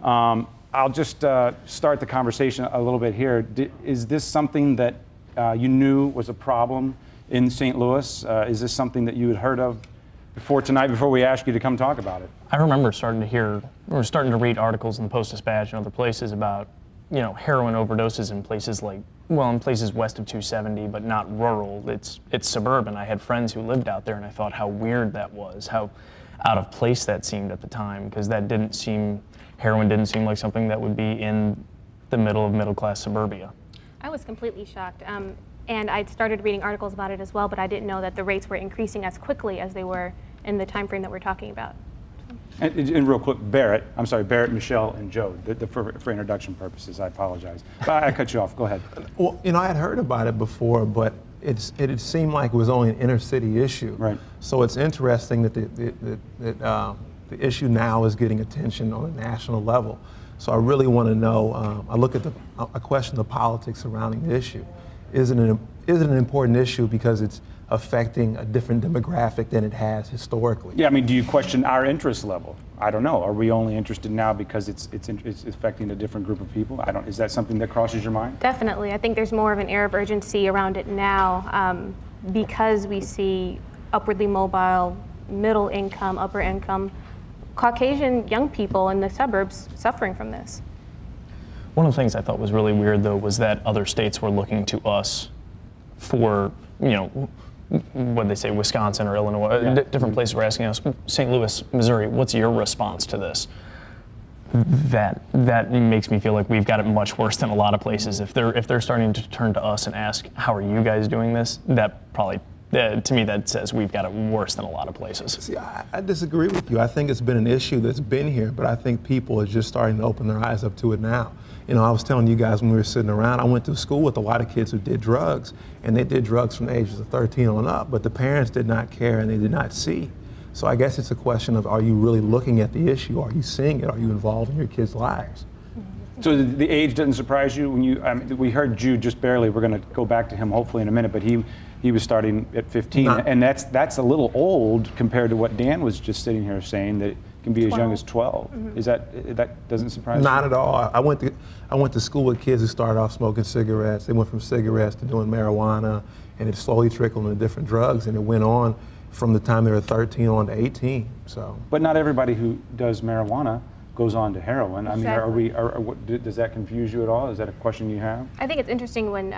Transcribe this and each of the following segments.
I'll just start the conversation a little bit here. Is this something that you knew was a problem in St. Louis? Is this something that you had heard of before tonight, before we asked you to come talk about it? I remember starting to read articles in the Post-Dispatch and other places about, heroin overdoses in places in places west of 270, but not rural. It's suburban. I had friends who lived out there, and I thought how weird that was, how out of place that seemed at the time, because heroin didn't seem like something that would be in the middle of middle-class suburbia. I was completely shocked. And I'd started reading articles about it as well, but I didn't know that the rates were increasing as quickly as they were in the time frame that we're talking about. And real quick, Barrett, Michelle, and Joe, for introduction purposes, I apologize. I cut you off, go ahead. Well, I had heard about it before, but it seemed like it was only an inner city issue. Right. So it's interesting that the issue now is getting attention on a national level. So I really want to know, I question the politics surrounding the issue. Is it an important issue because it's affecting a different demographic than it has historically? Yeah, do you question our interest level? I don't know. Are we only interested now because it's affecting a different group of people? Mm-hmm. Is that something that crosses your mind? Definitely. I think there's more of an air of urgency around it now because we see upwardly mobile, middle income, upper income, Caucasian young people in the suburbs suffering from this. One of the things I thought was really weird, though, was that other states were looking to us for, what they say, Wisconsin or Illinois, yeah. Different places were asking us, St. Louis, Missouri, what's your response to this? That makes me feel like we've got it much worse than a lot of places. If they're starting to turn to us and ask, how are you guys doing this? That probably, to me, that says we've got it worse than a lot of places. See, I disagree with you. I think it's been an issue that's been here, but I think people are just starting to open their eyes up to it now. I was telling you guys when we were sitting around, I went to school with a lot of kids who did drugs, and they did drugs from the ages of 13 on up, but the parents did not care and they did not see. So I guess it's a question of, are you really looking at the issue? Are you seeing it? Are you involved in your kids' lives? So the age doesn't surprise you? When we heard Jude just barely, we're going to go back to him hopefully in a minute, but he was starting at 15, and that's a little old compared to what Dan was just sitting here saying, that it can be 12. as young as 12. Mm-hmm. That doesn't surprise you? Not at all. I went to school with kids who started off smoking cigarettes. They went from cigarettes to doing marijuana, and it slowly trickled into different drugs, and it went on from the time they were 13 on to 18. So. But not everybody who does marijuana goes on to heroin. Exactly. Does that confuse you at all? Is that a question you have? I think it's interesting when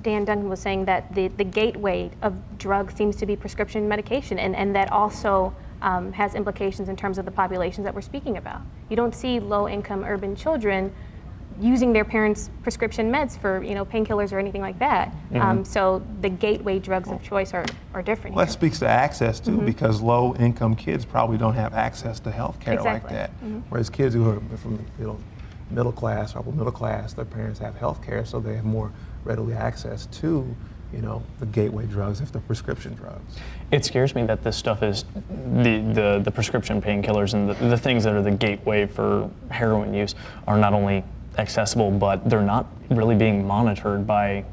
Dan Duncan was saying that the gateway of drugs seems to be prescription medication, and that also has implications in terms of the populations that we're speaking about. You don't see low-income urban children using their parents' prescription meds for painkillers or anything like that. Mm-hmm. So the gateway drugs of choice are different. Well, that speaks to access too, mm-hmm. because low-income kids probably don't have access to health care like that. Mm-hmm. Whereas kids who are from middle class or upper middle class, their parents have health care, so they have more readily access to the gateway drugs if they're prescription drugs. It scares me that this stuff is the prescription painkillers and the things that are the gateway for heroin use are not only accessible, but they're not really being monitored by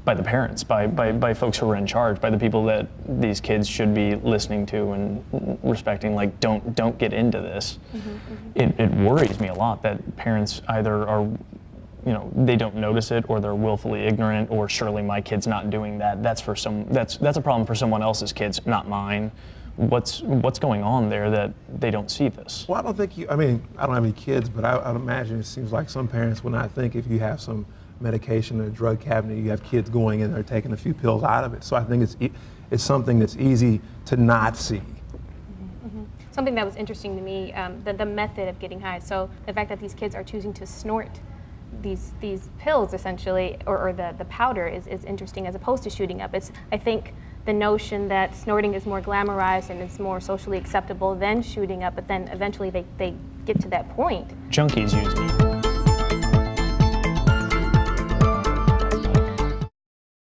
the parents, by folks who are in charge, by the people that these kids should be listening to and respecting. Like, don't get into this. Mm-hmm, mm-hmm. It worries me a lot that parents either are, they don't notice it, or they're willfully ignorant, or surely my kid's not doing that. That's a problem for someone else's kids, not mine. What's going on there that they don't see this? Well, I don't think I don't have any kids, but I'd imagine it seems like some parents would not think if you have some medication in a drug cabinet, you have kids going in there taking a few pills out of it. So I think it's something that's easy to not see. Mm-hmm. Something that was interesting to me, the method of getting high. So the fact that these kids are choosing to snort these pills essentially, or the powder is interesting as opposed to shooting up. I think the notion that snorting is more glamorized and it's more socially acceptable than shooting up, but then eventually they get to that point. Junkies use it.